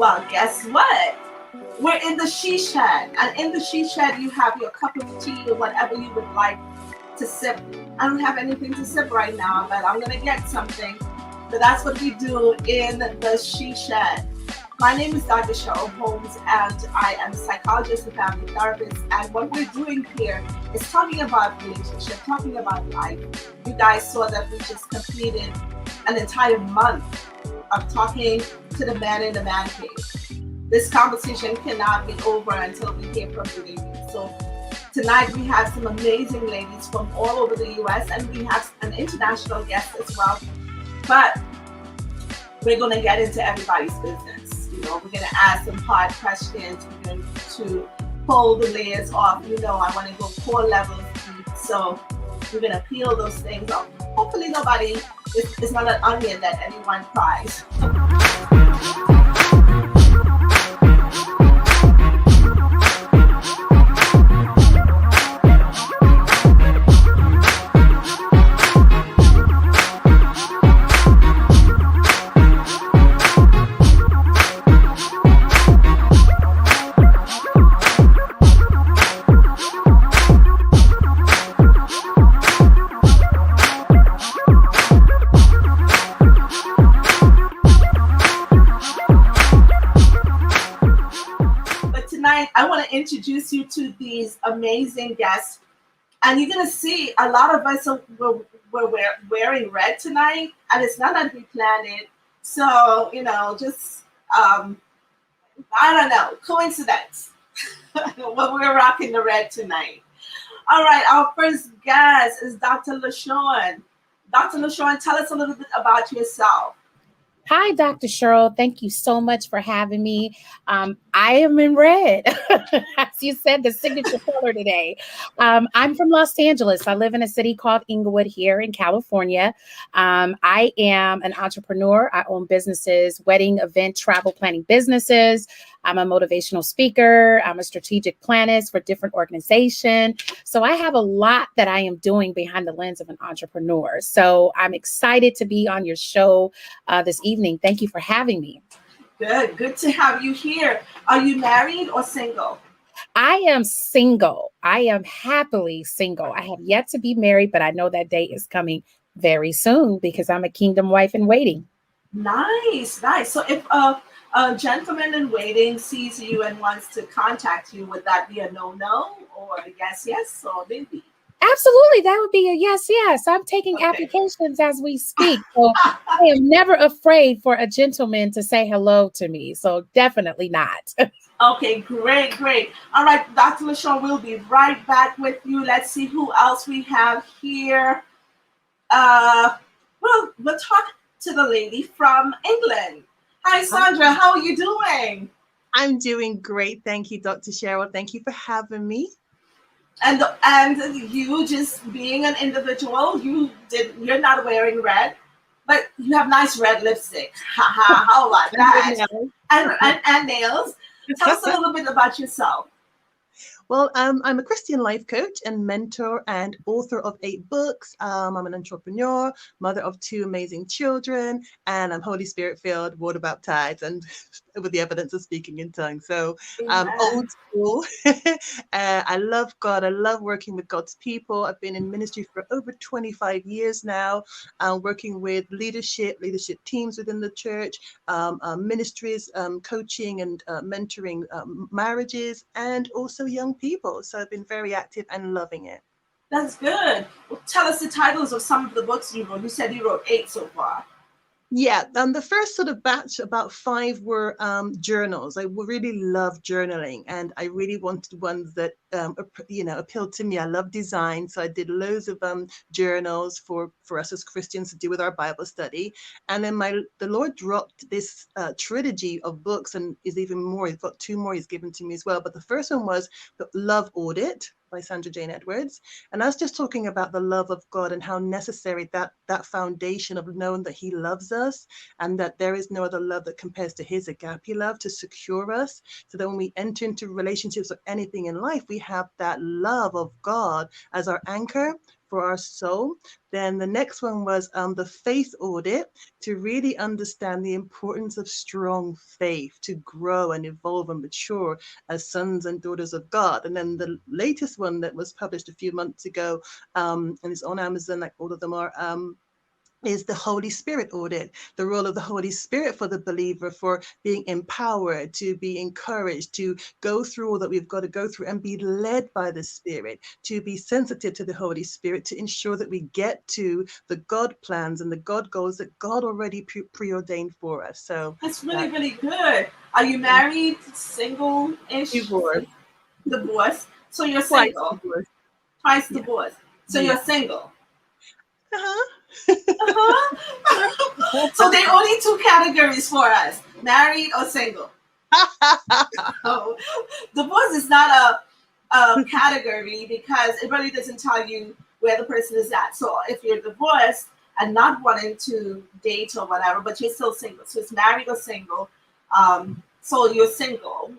Well, guess what? We're in the she shed, and in the she shed, you have your cup of tea or whatever you would like to sip. I don't have anything to sip right now, but I'm gonna get something. But that's what we do in the she shed. My name is Dr. Cheryl Holmes, and I am a psychologist and family therapist. And what we're doing here is talking about relationship, talking about life. You guys saw that we just completed an entire month of talking to the man in the man cave. This conversation cannot be over until we hear from the ladies. So tonight we have some amazing ladies from all over the US, and we have an international guest as well. But we're going to get into everybody's business. You know, we're going to ask some hard questions. We're going to pull the layers off. You know, I want to go 4 levels deep. So we're going to peel those things off. Hopefully nobody, it's not an onion that anyone cries. I want to introduce you to these amazing guests, and you're going to see a lot of us we're wearing red tonight, and it's not that we planned it. So, you know, just, I don't know, coincidence. But we're rocking the red tonight. All right, our first guest is Dr. LaShawn. Dr. LaShawn, tell us a little bit about yourself. Hi, Dr. Cheryl. Thank you so much for having me. I am in red, as you said, the signature color today. I'm from Los Angeles. I live in a city called Inglewood here in California. I am an entrepreneur. I own businesses, wedding, event, travel planning businesses. I'm a motivational speaker. I'm a strategic planner for different organizations. So I have a lot that I am doing behind the lens of an entrepreneur. So I'm excited to be on your show this evening. Thank you for having me. Good to have you here. Are you married or single? I am single. I am happily single. I have yet to be married, but I know that day is coming very soon because I'm a kingdom wife in waiting. Nice. So if a gentleman in waiting sees you and wants to contact you, would that be a no-no or a yes, or maybe? Absolutely. That would be a yes. I'm taking applications as we speak. So I am never afraid for a gentleman to say hello to me. So definitely not. Okay, great. All right, Dr. LaShawn, we'll be right back with you. Let's see who else we have here. We'll talk to the lady from England. Hi, Sandra. How are you doing? I'm doing great. Thank you, Dr. Cheryl. Thank you for having me. And you just being an individual, you're not wearing red, but you have nice red lipstick. How about that? And nails. Tell us a little bit about yourself. Well, I'm a Christian life coach and mentor and author of 8 books. I'm an entrepreneur, mother of 2 amazing children, and I'm Holy Spirit filled, water baptized, and with the evidence of speaking in tongues. So old school. I love God. I love working with God's people. I've been in ministry for over 25 years now, working with leadership teams within the church, ministries, coaching and mentoring marriages, and also young people. So I've been very active and loving it. That's good. Well, tell us the titles of some of the books you wrote. You said you wrote 8 so far. Yeah, the first sort of batch, about 5 were journals. I really love journaling, and I really wanted ones that appealed to me. I love design, so I did loads of journals for us as Christians to do with our Bible study. And then the Lord dropped this trilogy of books, and is even more. He's got 2 more He's given to me as well. But the first one was the Love Audit by Sandra Jane Edwards, and that's just talking about the love of God and how necessary that foundation of knowing that He loves us, and that there is no other love that compares to His agape love to secure us, so that when we enter into relationships or anything in life, we have that love of God as our anchor for our soul. Then the next one was the faith audit, to really understand the importance of strong faith to grow and evolve and mature as sons and daughters of God. And then the latest one that was published a few months ago, and it's on Amazon, like all of them are, is the Holy Spirit audit, the role of the Holy Spirit for the believer, for being empowered, to be encouraged, to go through all that we've got to go through and be led by the Spirit, to be sensitive to the Holy Spirit, to ensure that we get to the God plans and the God goals that God already preordained for us. So that's really, really good. Are you married, single-ish? divorce, Divorced. So you're twice single. divorce. Twice Yeah. divorced. So Yeah. you're single. Uh-huh. So there are only two categories for us: married or single. So divorce is not a category because it really doesn't tell you where the person is at. So if you're divorced and not wanting to date or whatever, but you're still single, so it's married or single. So you're single,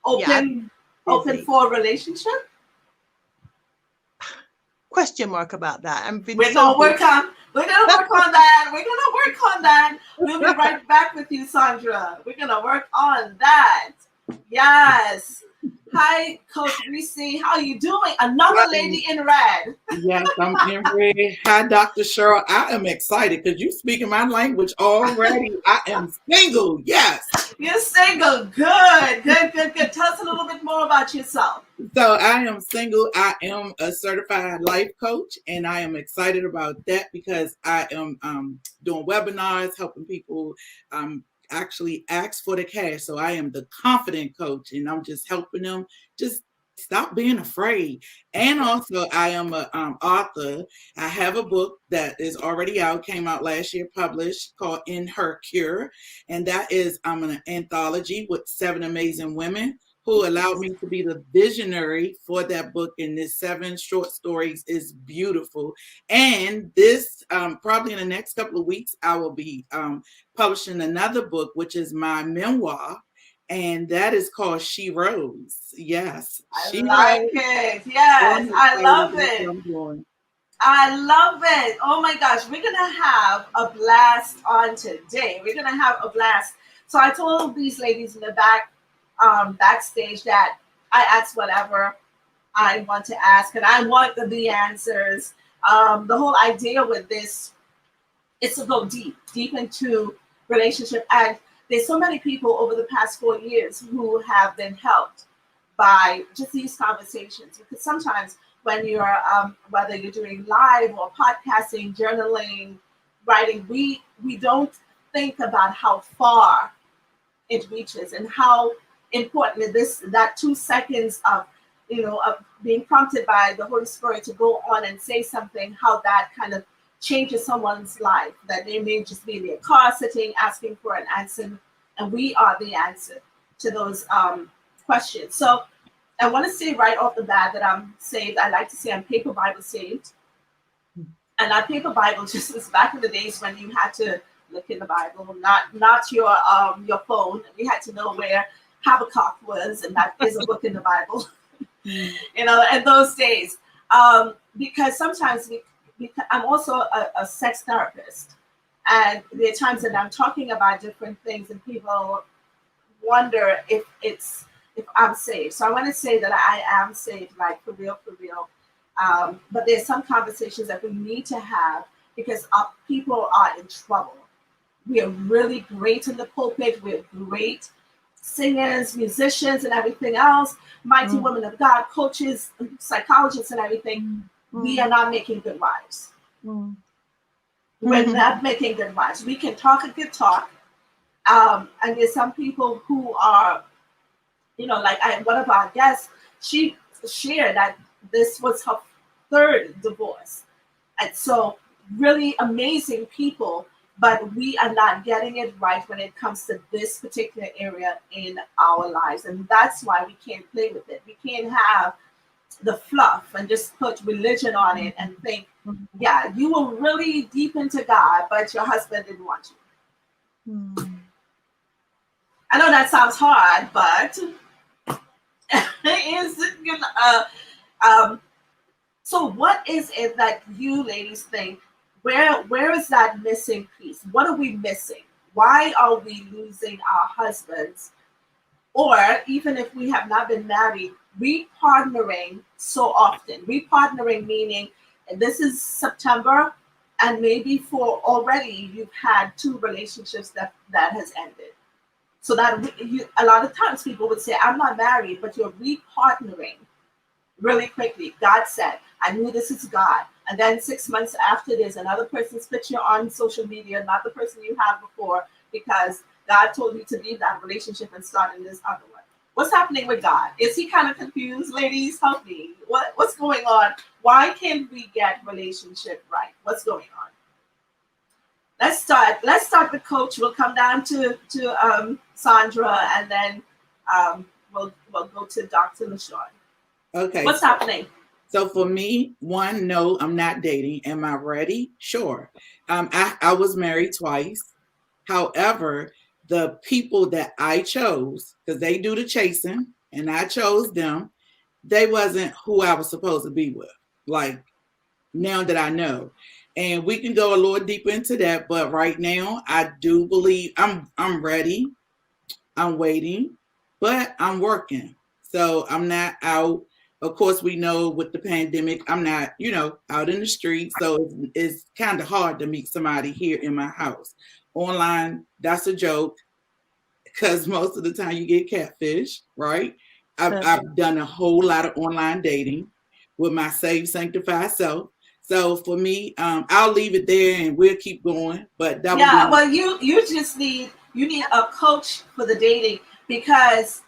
open for a relationship. Question mark about that. We're gonna work on that. We're gonna work on that. We'll be right back with you, Sandra. We're gonna work on that. Yes. Hi, Coach Reese. How are you doing? Another lady in red. Yes, I'm in red. Hi, Dr. Cheryl. I am excited because you speaking my language already. I am single. Yes. You're single. Good. Tell us a little bit more about yourself. So I am single. I am a certified life coach, and I am excited about that because I am doing webinars, helping people actually ask for the cash. So I am the confident coach, and I'm just helping them just stop being afraid. And also I am a author. I have a book that is already out, came out last year, published, called In Her Cure. And that is an anthology with 7 amazing women who allowed me to be the visionary for that book. And this 7 short stories is beautiful. And this, probably in the next couple of weeks, I will be publishing another book, which is my memoir. And that is called She Rose. Yes. I like it. Yes, I love it. I love it. Oh my gosh, we're going to have a blast on today. We're going to have a blast. So I told these ladies in the backstage that I ask whatever I want to ask, and I want the answers. The whole idea with this is to go deep into relationship. And there's so many people over the past 4 years who have been helped by just these conversations. Because sometimes when you're, whether you're doing live or podcasting, journaling, writing, we don't think about how far it reaches and how important that 2 seconds of being prompted by the Holy Spirit to go on and say something, how that kind of changes someone's life, that they may just be in their car sitting asking for an answer, and we are the answer to those questions. So I want to say right off the bat that I'm saved. I like to say I'm paper Bible saved. And that paper Bible just is back in the days when you had to look in the Bible, not your phone. You had to know where Habakkuk was, and that is a book in the Bible. In those days, because sometimes I'm also a sex therapist, and there are times that I'm talking about different things, and people wonder if I'm saved. So I want to say that I am saved, like for real. But there's some conversations that we need to have because our people are in trouble. We are really great in the pulpit. We're great singers, musicians, and everything else. Mighty women of God, coaches, psychologists, and everything. We are not making good wives. We're not making good wives. We can talk a good talk. And there's some people who are, like one of our guests, she shared that this was her 3rd divorce. And so really amazing people, but we are not getting it right when it comes to this particular area in our lives. And that's why we can't play with it. We can't have the fluff and just put religion on it and think, yeah, you were really deep into God, but your husband didn't want you. I know that sounds hard, but it is, so So what is it that you ladies think? Where is that missing piece? What are we missing? Why are we losing our husbands? Or even if we have not been married, repartnering so often. Repartnering meaning this is September, and maybe for already you've had 2 relationships that has ended. So that a lot of times people would say, I'm not married, but you're repartnering really quickly. God said, I knew this is God. And then 6 months after, there's another person's picture on social media, not the person you had before, because God told you to leave that relationship and start in this other one. What's happening with God? Is he kind of confused? Ladies, help me. What's going on? Why can't we get relationship right? What's going on? Let's start with Coach. We'll come down to Sandra, and then we'll go to Dr. LaShawn. Okay. What's happening? So for me, one, no, I'm not dating. Am I ready? Sure. I was married twice. However, the people that I chose, because they do the chasing, and I chose them, they wasn't who I was supposed to be with. Like, now that I know. And we can go a little deeper into that, but right now I do believe I'm ready. I'm waiting, but I'm working. So I'm not out. Of course, we know with the pandemic, I'm not, out in the street. So it's kind of hard to meet somebody here in my house. Online, that's a joke, because most of the time you get catfish, right? I've done a whole lot of online dating with my saved, sanctified self. So for me, I'll leave it there and we'll keep going. But that well, you just need a coach for the dating, because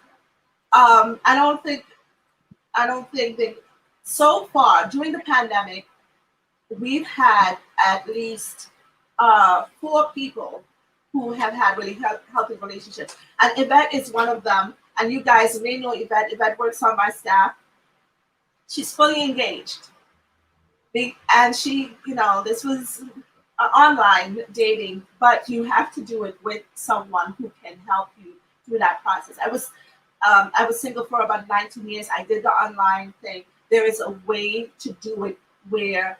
I don't think that so far during the pandemic we've had at least 4 people who have had really healthy relationships, and Yvette is one of them. And you guys may know Yvette. Yvette works on my staff. She's fully engaged. And she, this was online dating, but you have to do it with someone who can help you through that process. I was single for about 19 years. I did the online thing. There is a way to do it where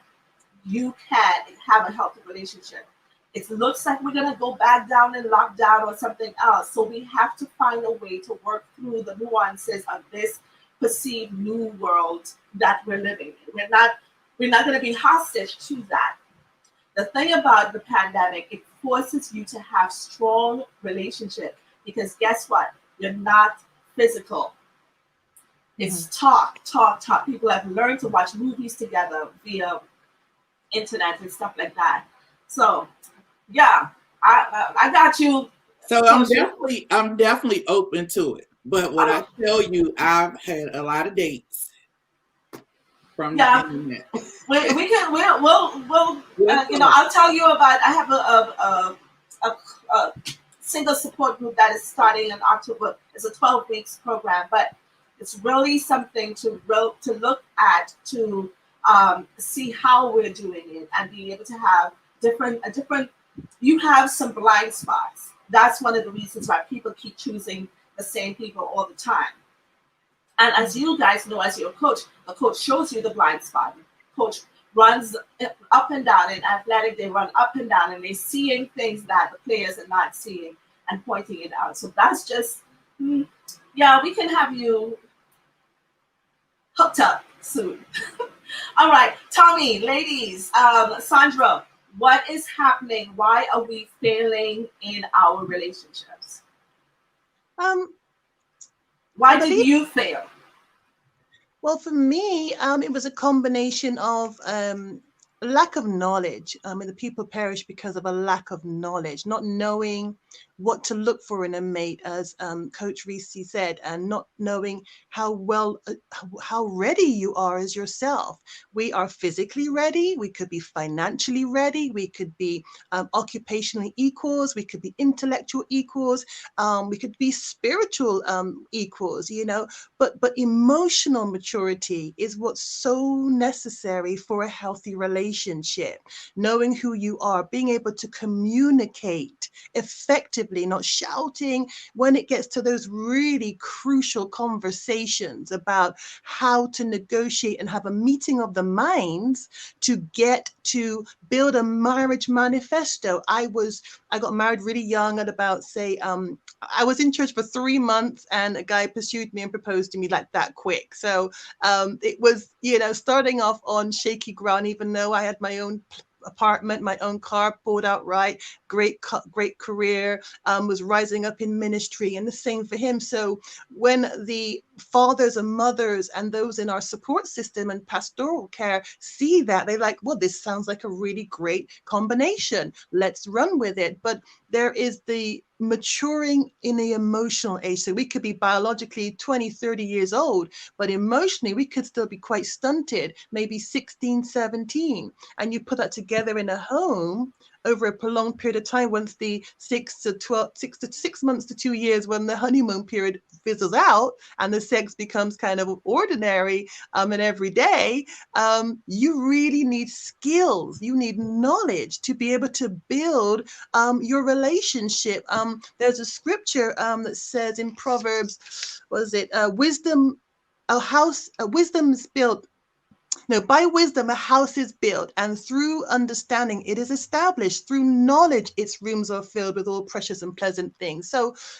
you can have a healthy relationship. It looks like we're going to go back down in lockdown or something else. So we have to find a way to work through the nuances of this perceived new world that we're living in. We're not going to be hostage to that. The thing about the pandemic, it forces you to have strong relationship, because guess what? You're not physical. It's talk. People have learned to watch movies together via internet and stuff like that. So, yeah, I got you. So I'm definitely open to it. But what I tell you, I've had a lot of dates from the internet. We'll I'll tell you about. I have a single support group that is starting in October. It's a 12 weeks program, but it's really something to look at, to see how we're doing it, and be able to have different. You have some blind spots. That's one of the reasons why people keep choosing the same people all the time. And as you guys know, as your coach, the coach shows you the blind spot. Coach runs up and down in athletic. They run up and down, and they're seeing things that the players are not seeing and pointing it out. So that's just, we can have you hooked up soon. All right, Tommy, ladies, Sandra, what is happening? Why are we failing in our relationships? Why did you fail? Well, for me, it was a combination of lack of knowledge. The people perish because of a lack of knowledge, not knowing what to look for in a mate, as Coach Reese said, and not knowing how ready you are as yourself. We are physically ready. We could be financially ready. We could be occupationally equals. We could be intellectual equals. We could be spiritual equals, but emotional maturity is what's so necessary for a healthy relationship. relationship, knowing who you are, being able to communicate effectively, not shouting when it gets to those really crucial conversations about how to negotiate and have a meeting of the minds to get to build a marriage manifesto. I got married really young at about, say, I was in church for 3 months and a guy pursued me and proposed to me like that quick. So it was, starting off on shaky ground, even though I had my own apartment, my own car, bought outright, great career, was rising up in ministry, and the same for him. So when the fathers and mothers and those in our support system and pastoral care see that, they're like, well, this sounds like a really great combination. Let's run with it. But there is the maturing in the emotional age. So we could be biologically 20, 30 years old, but emotionally we could still be quite stunted, maybe 16, 17. And you put that together in a home over a prolonged period of time, once the 6 months to 2 years, when the honeymoon period fizzles out and the sex becomes kind of ordinary and every day, you really need skills. You need knowledge to be able to build your relationship. There's a scripture that says in Proverbs, wisdom is built. No, by wisdom a house is built, and through understanding it is established. Through knowledge its rooms are filled with all precious and pleasant things,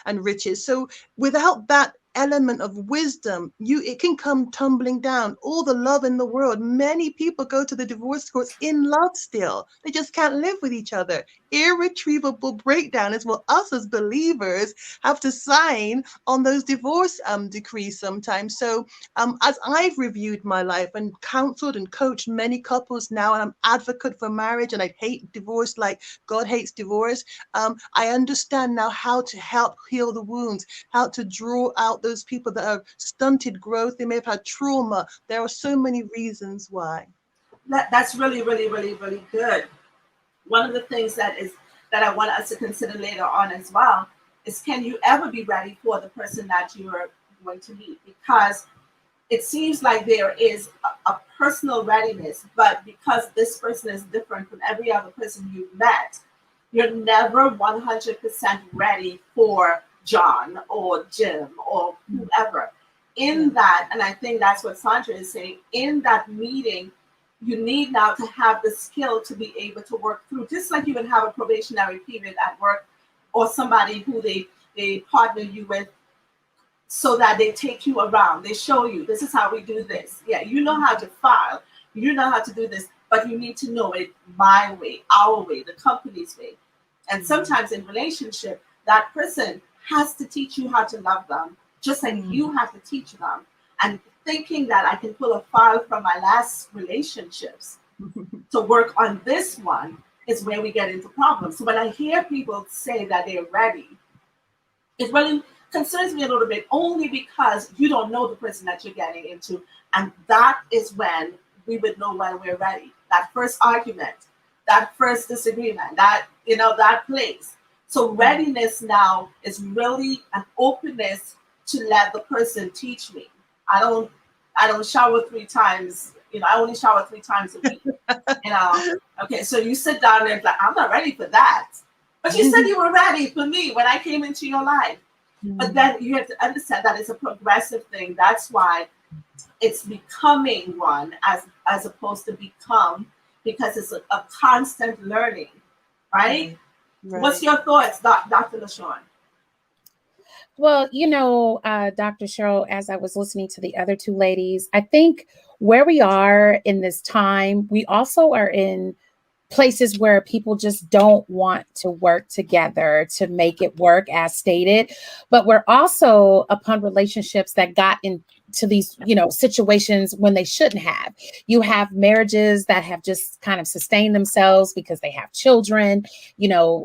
and riches. So without that element of wisdom, it can come tumbling down. All the love in the world. Many people go to the divorce courts in love still. They just can't live with each other. Irretrievable breakdown is what us as believers have to sign on those divorce decrees sometimes. So as I've reviewed my life and counseled and coached many couples now, and I'm advocate for marriage and I hate divorce like God hates divorce, I understand now how to help heal the wounds, how to draw out those people that have stunted growth. They may have had trauma. There are so many reasons why. That's really, really, really, really good. One of the things that I want us to consider later on as well is, can you ever be ready for the person that you are going to meet? Because it seems like there is a personal readiness, but because this person is different from every other person you've met, you're never 100% ready for John or Jim or whoever. In that, and I think that's what Sandra is saying, in that meeting, you need now to have the skill to be able to work through, just like you would have a probationary period at work, or somebody who they partner you with, so that they take you around. They show you, this is how we do this. Yeah, you know how to file, you know how to do this, but you need to know it my way, our way, the company's way. And sometimes in relationship, that person has to teach you how to love them, just like you have to teach them. And thinking that I can pull a file from my last relationships to work on this one is where we get into problems. So when I hear people say that they're ready, it really concerns me a little bit, only because you don't know the person that you're getting into. And that is when we would know when we're ready. That first argument, that first disagreement, that place. So readiness now is really an openness to let the person teach me. I don't shower 3 times. I only shower 3 times a week. Okay, so you sit down there and like, I'm not ready for that. But you said you were ready for me when I came into your life. But then you have to understand that it's a progressive thing. That's why it's becoming one as opposed to become, because it's a constant learning, right? What's your thoughts, Dr. LaShawn? Well, Dr. Cheryl, as I was listening to the other 2 ladies, I think where we are in this time, we also are in places where people just don't want to work together to make it work as stated. But we're also upon relationships that got into these, situations when they shouldn't have. You have marriages that have just kind of sustained themselves because they have children,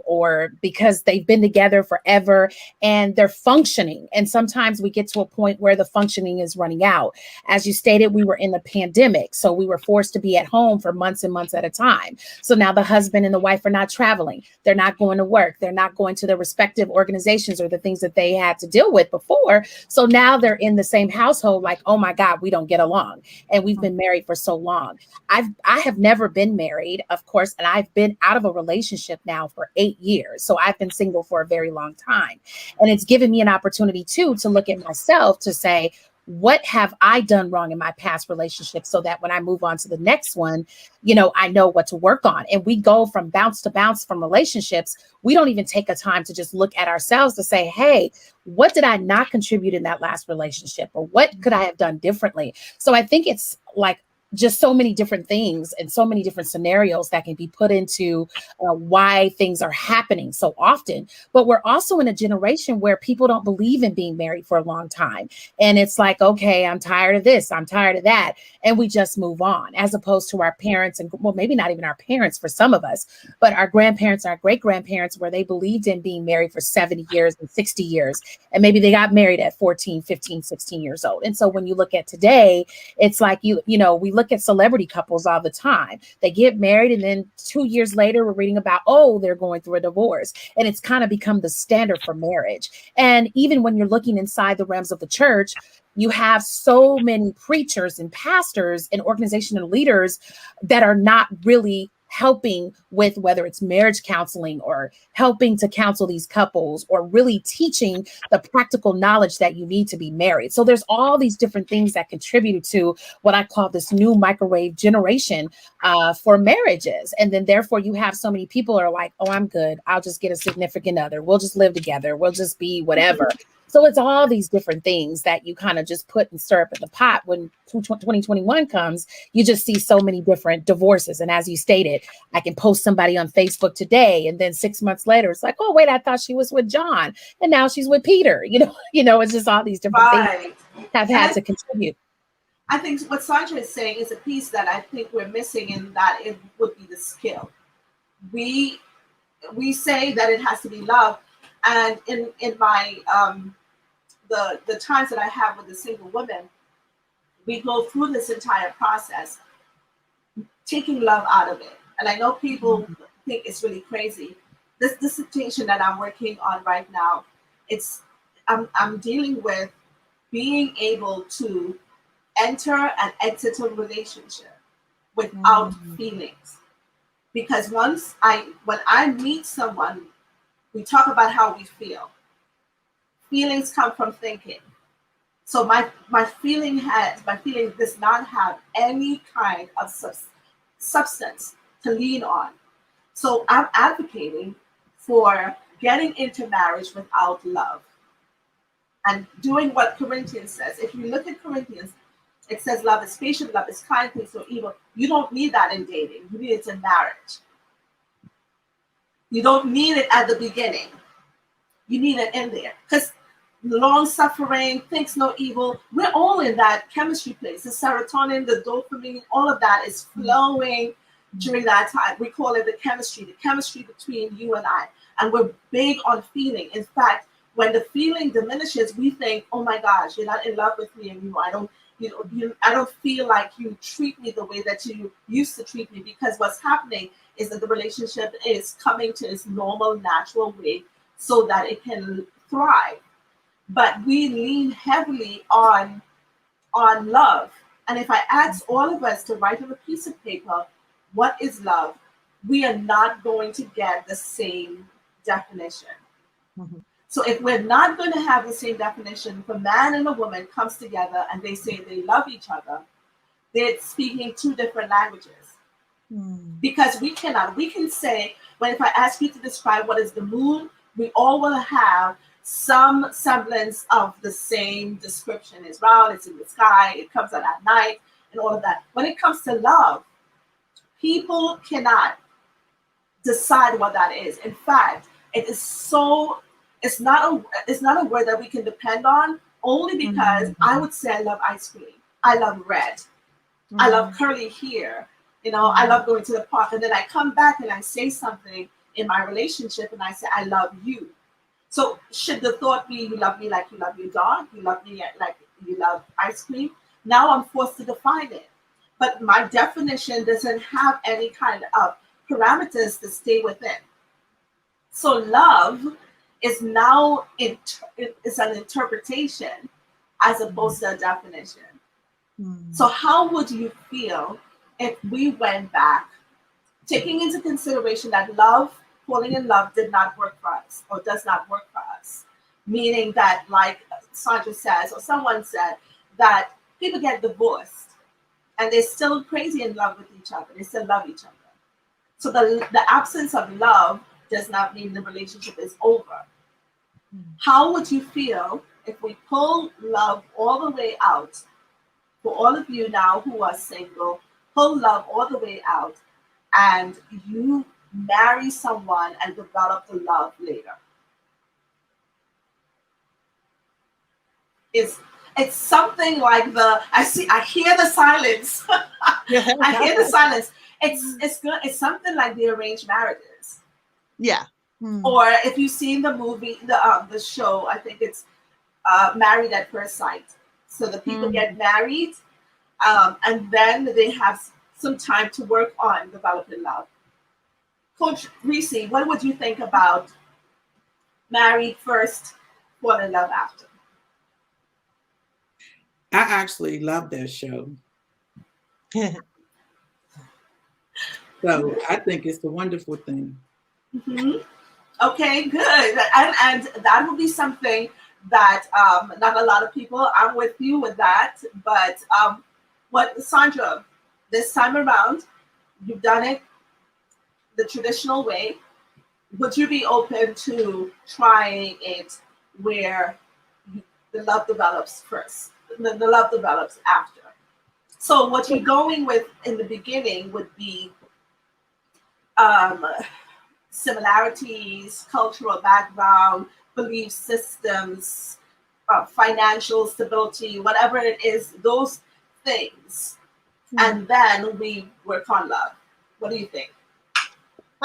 or because they've been together forever and they're functioning. And sometimes we get to a point where the functioning is running out. As you stated, we were in the pandemic, so we were forced to be at home for months and months at a time. So now the husband and the wife are not traveling. They're not going to work. They're not going to their respective organizations or the things that they had to deal with before. So now they're in the same household know, like, oh my God, we don't get along. And we've been married for so long. I have never been married, of course, and I've been out of a relationship now for 8 years. So I've been single for a very long time. And it's given me an opportunity too to look at myself to say, what have I done wrong in my past relationship, so that when I move on to the next one, you know, I know what to work on. And we go from bounce to bounce from relationships. We don't even take a time to just look at ourselves to say, hey, what did I not contribute in that last relationship? Or what could I have done differently? So I think it's like just so many different things and so many different scenarios that can be put into why things are happening so often. But we're also in a generation where people don't believe in being married for a long time. And it's like, okay, I'm tired of this, I'm tired of that. And we just move on, as opposed to our parents, and well, maybe not even our parents for some of us, but our grandparents, our great grandparents, where they believed in being married for 70 years and 60 years. And maybe they got married at 14, 15, 16 years old. And so when you look at today, it's like, you know, we look at celebrity couples all the time. They get married, and then 2 years later, we're reading about, oh, they're going through a divorce. And it's kind of become the standard for marriage. And even when you're looking inside the realms of the church, you have so many preachers and pastors and organizational leaders that are not really helping with whether it's marriage counseling or helping to counsel these couples or really teaching the practical knowledge that you need to be married. So there's all these different things that contribute to what I call this new microwave generation for marriages. And then therefore you have so many people are like, oh, I'm good. I'll just get a significant other. We'll just live together. We'll just be whatever. So it's all these different things that you kind of just put and stir up in the pot. When 2021 comes, you just see so many different divorces. And as you stated, I can post somebody on Facebook today, and then 6 months later, it's like, oh, wait, I thought she was with John, and now she's with Peter. You know, it's just all these different things have had to contribute. I think what Sandra is saying is a piece that I think we're missing, in that it would be the skill. We say that it has to be love, and in my the times that I have with the single women, we go through this entire process, taking love out of it. And I know people think it's really crazy. This dissertation that I'm working on right now, I'm dealing with being able to enter and exit a relationship without feelings. Because when I meet someone, we talk about how we feel. Feelings come from thinking. So my feeling does not have any kind of substance to lean on. So I'm advocating for getting into marriage without love and doing what Corinthians says. If you look at Corinthians, it says love is patient, love is kind, things no evil. You don't need that in dating. You need it in marriage. You don't need it at the beginning. You need it in there. Because long suffering, thinks no evil, we're all in that chemistry place. The serotonin, the dopamine, all of that is flowing during that time. We call it the chemistry between you and I. And we're big on feeling. In fact, when the feeling diminishes, we think, oh my gosh, you're not in love with me anymore. I don't feel like you treat me the way that you used to treat me, because what's happening is that the relationship is coming to its normal, natural way so that it can thrive. But we lean heavily on love. And if I ask all of us to write on a piece of paper, what is love? We are not going to get the same definition. Mm-hmm. So if we're not going to have the same definition, if a man and a woman comes together and they say they love each other, they're speaking two different languages. Because we can say, if I ask you to describe what is the moon, we all will have some semblance of the same description. It's round, it's in the sky, it comes out at night, and all of that. When it comes to love, people cannot decide what that is. In fact, it's not a word that we can depend on, only because I would say I love ice cream. I love red. I love curly hair. I love going to the park. And then I come back and I say something in my relationship and I say, I love you. So should the thought be, you love me like you love your dog? You love me like you love ice cream? Now I'm forced to define it. But my definition doesn't have any kind of parameters to stay within. So love is now is an interpretation. as opposed to a definition. So how would you feel if we went back, taking into consideration that love, falling in love did not work for us or does not work for us? Meaning that, like Sandra says, or someone said, that people get divorced and they're still crazy in love with each other. They still love each other. So the absence of love does not mean the relationship is over. How would you feel if we pull love all the way out? For all of you now who are single, pull love all the way out and you marry someone and develop the love later. It's something like I hear the silence. I hear the silence. It's good. It's something like the arranged marriages. Yeah. Or if you've seen the movie, the show, I think it's Married at First Sight. So the people get married, and then they have some time to work on developing love. Coach Reese, what would you think about married first, fall in love after? I actually love that show. So I think it's a wonderful thing. Okay, good. And that will be something that not a lot of people, I'm with you with that, but what, Sandra, this time around, you've done it the traditional way. Would you be open to trying it where the love develops first? The love develops after. So what you're going with in the beginning would be similarities, cultural background, belief systems, financial stability, whatever it is, those things. And then we work on love. What do you think?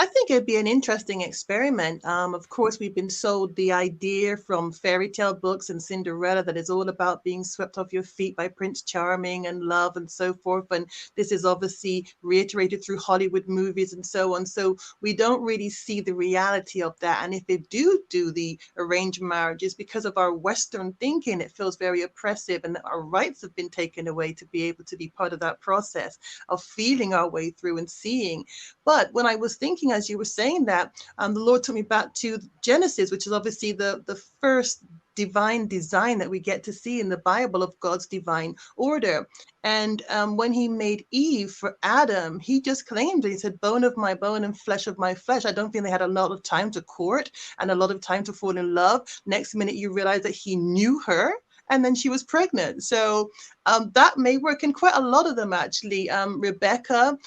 I think it'd be an interesting experiment. Of course, we've been sold the idea from fairy tale books and Cinderella that it's all about being swept off your feet by Prince Charming and love and so forth. And this is obviously reiterated through Hollywood movies and so on. So we don't really see the reality of that. And if they do the arranged marriages, because of our Western thinking, it feels very oppressive and our rights have been taken away to be able to be part of that process of feeling our way through and seeing. But when I was thinking, as you were saying that, the Lord took me back to Genesis, which is obviously the first divine design that we get to see in the Bible of God's divine order. And when he made Eve for Adam, he just claimed it. He said, bone of my bone and flesh of my flesh. I don't think they had a lot of time to court and a lot of time to fall in love. Next minute, you realize that he knew her. And then she was pregnant. So that may work in quite a lot of them, actually. Rebecca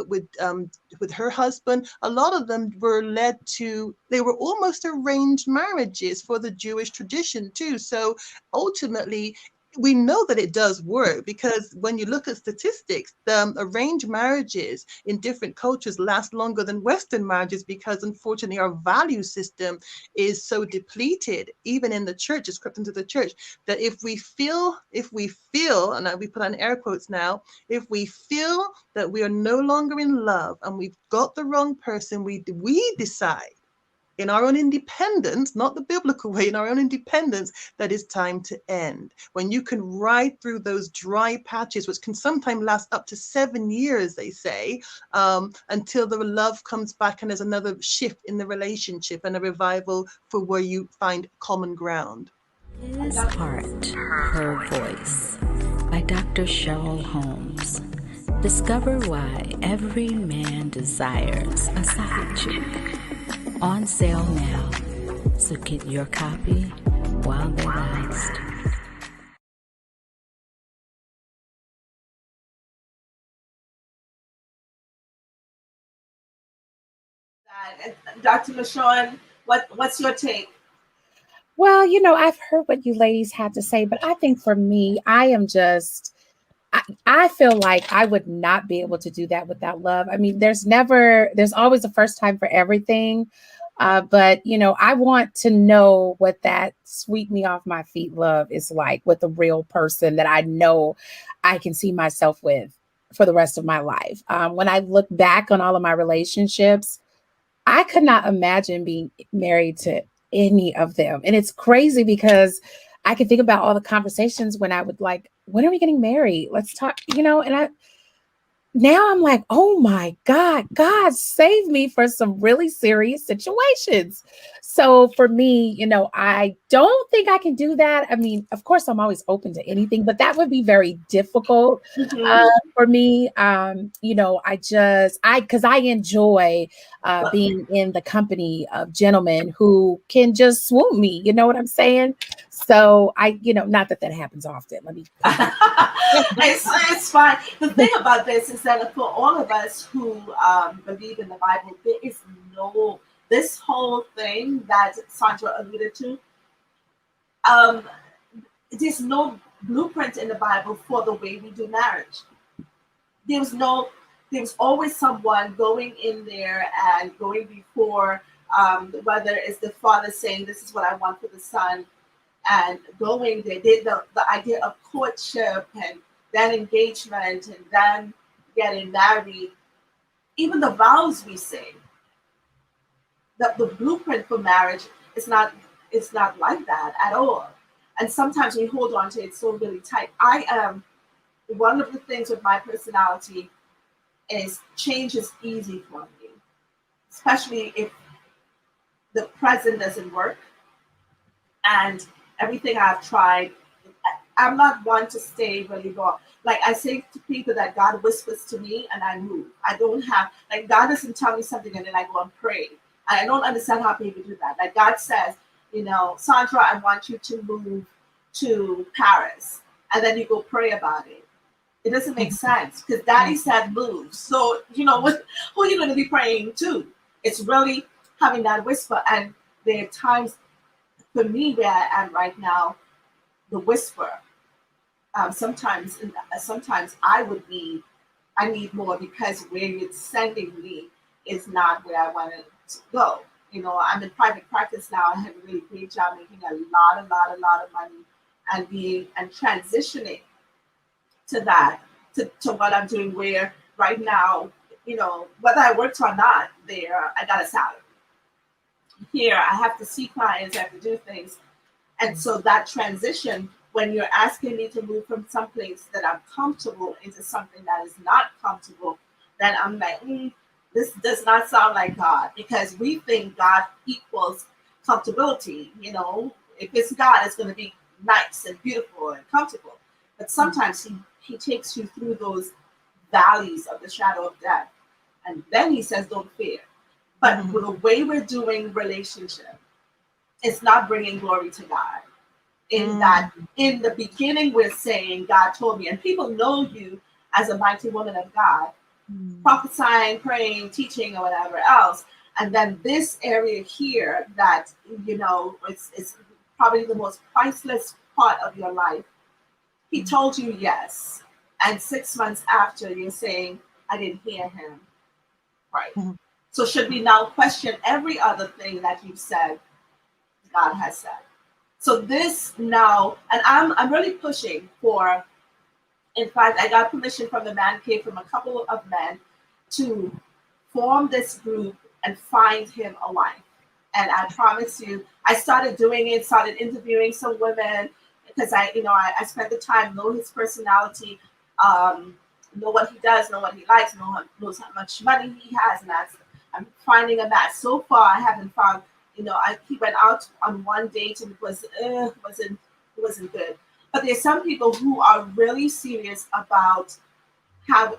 with her husband, a lot of them were they were almost arranged marriages for the Jewish tradition too. So ultimately, we know that it does work because when you look at statistics, the arranged marriages in different cultures last longer than Western marriages because unfortunately our value system is so depleted, even in the church, it's crept into the church, that if we feel, and we put on air quotes now, if we feel that we are no longer in love and we've got the wrong person, we decide in our own independence, not the biblical way, in our own independence, that it's time to end. When you can ride through those dry patches, which can sometimes last up to 7 years, they say, until the love comes back and there's another shift in the relationship and a revival for where you find common ground. His Heart, Her Voice by Dr. Cheryl Holmes. Discover why every man desires a side chick. On sale now, so get your copy while they last. Dr. LaShawn, what's your take? Well, I've heard what you ladies had to say, but I think for me, I feel like I would not be able to do that without love. I mean, there's always a first time for everything. But, I want to know what that sweep me off my feet love is like with a real person that I know I can see myself with for the rest of my life. When I look back on all of my relationships, I could not imagine being married to any of them. And it's crazy because I can think about all the conversations when I would like, when are we getting married? Let's talk, and now I'm like, oh my God, God save me for some really serious situations. So for me, I don't think I can do that. I mean, of course, I'm always open to anything, but that would be very difficult Mhm. for me. Because I enjoy being in the company of gentlemen who can just swoon me. You know what I'm saying? So not that happens often. Let me put that. It's fine. The thing about this is that for all of us who believe in the Bible, there is this whole thing that Sandra alluded to. Um, there's no blueprint in the Bible for the way we do marriage. There's no. There's always someone going in there and going before, whether it's the father saying, "This is what I want for the son," and going there. The idea of courtship and then engagement and then getting married, even the vows we say, the blueprint for marriage is not it's not like that at all. And sometimes we hold on to it so really tight. I am one of the things with my personality is change is easy for me, especially if the present doesn't work and everything I've tried. I'm not one to stay really long. Like I say to people that God whispers to me and I move. I don't have, like, God doesn't tell me something and then I go and pray. And I don't understand how people do that. Like God says, Sandra, I want you to move to Paris. And then you go pray about it. It doesn't make sense because Daddy said move. So, who are you going to be praying to? It's really having that whisper. And there are times for me where I am right now, the whisper. Sometimes I need more because where you're sending me is not where I want to go. I'm in private practice now. I have a really great job making a lot of money and transitioning to that, to what I'm doing where right now, whether I worked or not there, I got a salary. Here, I have to see clients, I have to do things. And so that transition, when you're asking me to move from someplace that I'm comfortable into something that is not comfortable, then I'm like, this does not sound like God, because we think God equals comfortability. If it's God, it's going to be nice and beautiful and comfortable. But sometimes he takes you through those valleys of the shadow of death. And then he says, don't fear. But the way we're doing relationship, it's not bringing glory to God. That in the beginning we're saying God told me, and people know you as a mighty woman of God, prophesying, praying, teaching, or whatever else. And then this area here that it's probably the most priceless part of your life. He told you yes, and 6 months after you're saying, I didn't hear him. Right. So should we now question every other thing that you've said God has said? So this now, and I'm really pushing for, in fact, I got permission from the Man Cave from a couple of men to form this group and find him a wife. And I promise you, I started doing it, started interviewing some women because I spent the time, know his personality, know what he does, know what he likes, knows how much money he has, and I'm finding a match. So far, I haven't found. He went out on one date and it wasn't good. But there's some people who are really serious about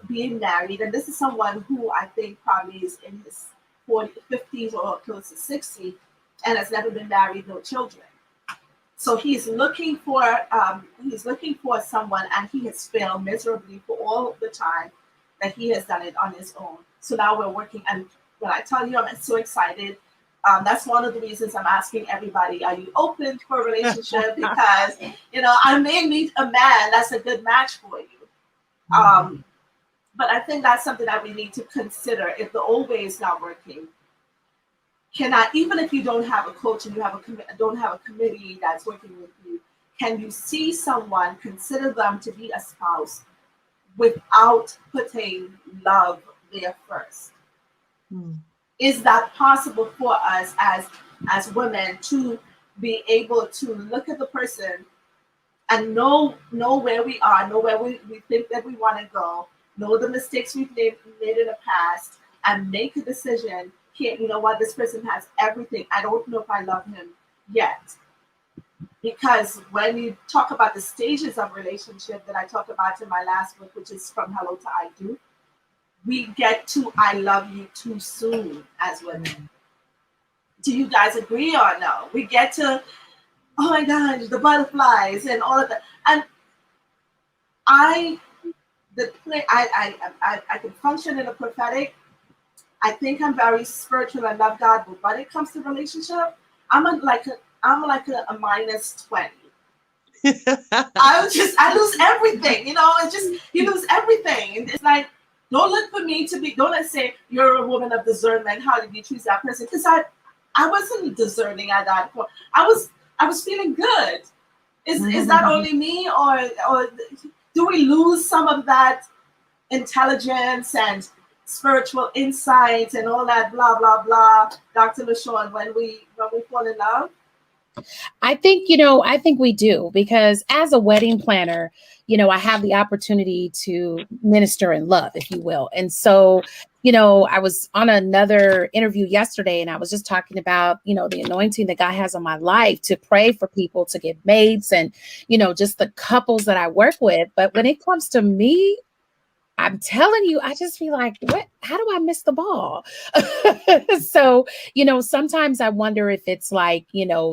being married, and this is someone who I think probably is in his 50s or close to 60, and has never been married, no children. So he's looking for someone, and he has failed miserably for all the time that he has done it on his own. So now we're working, and when I tell you I'm so excited, that's one of the reasons I'm asking everybody, are you open for a relationship? Because, I may meet a man that's a good match for you. But I think that's something that we need to consider. If the old way is not working, even if you don't have a coach and you don't have a committee that's working with you, can you see someone, consider them to be a spouse without putting love there first? Is that possible for us as women to be able to look at the person and know where we are, know where we think that we want to go, know the mistakes we've made in the past, and make a decision. Here, you know what? This person has everything. I don't know if I love him yet. Because when you talk about the stages of relationship that I talk about in my last book, which is From Hello to I Do, we get to I love you too soon as women. Do you guys agree or no? We get to, oh my gosh, the butterflies and all of that. And I can function in a prophetic. I think I'm very spiritual. I love God, but when it comes to relationship, I'm like a minus 20. I lose everything. You know, it's just you lose everything. And it's like, don't look for me to be. Don't let's say you're a woman of discernment. How did you choose that person? Because I wasn't discerning at that point. I was feeling good. Is that only me, or do we lose some of that intelligence and spiritual insights and all that blah blah blah, Dr. LaShawn, when we fall in love? I think we do, because as a wedding planner, I have the opportunity to minister in love, if you will. And so, I was on another interview yesterday, and I was just talking about, the anointing that God has on my life to pray for people to get mates and, just the couples that I work with. But when it comes to me, I'm telling you, I just feel like, how do I miss the ball? So, sometimes I wonder if it's like,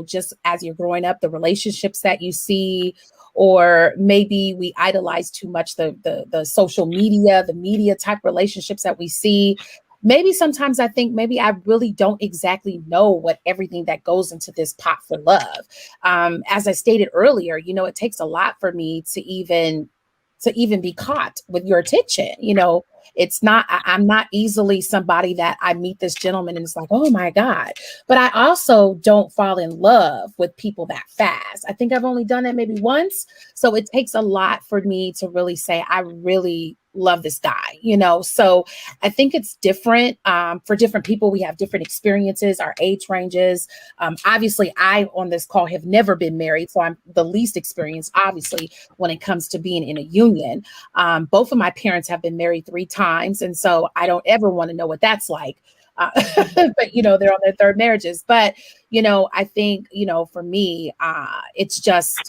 just as you're growing up, the relationships that you see, or maybe we idolize too much the social media, the media type relationships that we see. Maybe sometimes I think maybe I really don't exactly know what everything that goes into this pot for love. As I stated earlier, it takes a lot for me to even be caught with your attention. It's not, I'm not easily somebody that I meet this gentleman and it's like, oh my God. But I also don't fall in love with people that fast. I think I've only done that maybe once. So it takes a lot for me to really say, I really love this guy, So I think it's different for different people. We have different experiences, our age ranges. Obviously, I on this call have never been married, so I'm the least experienced, obviously, when it comes to being in a union. Both of my parents have been married 3 times, and so I don't ever want to know what that's like. But they're on their 3rd marriages. But I think for me, it's just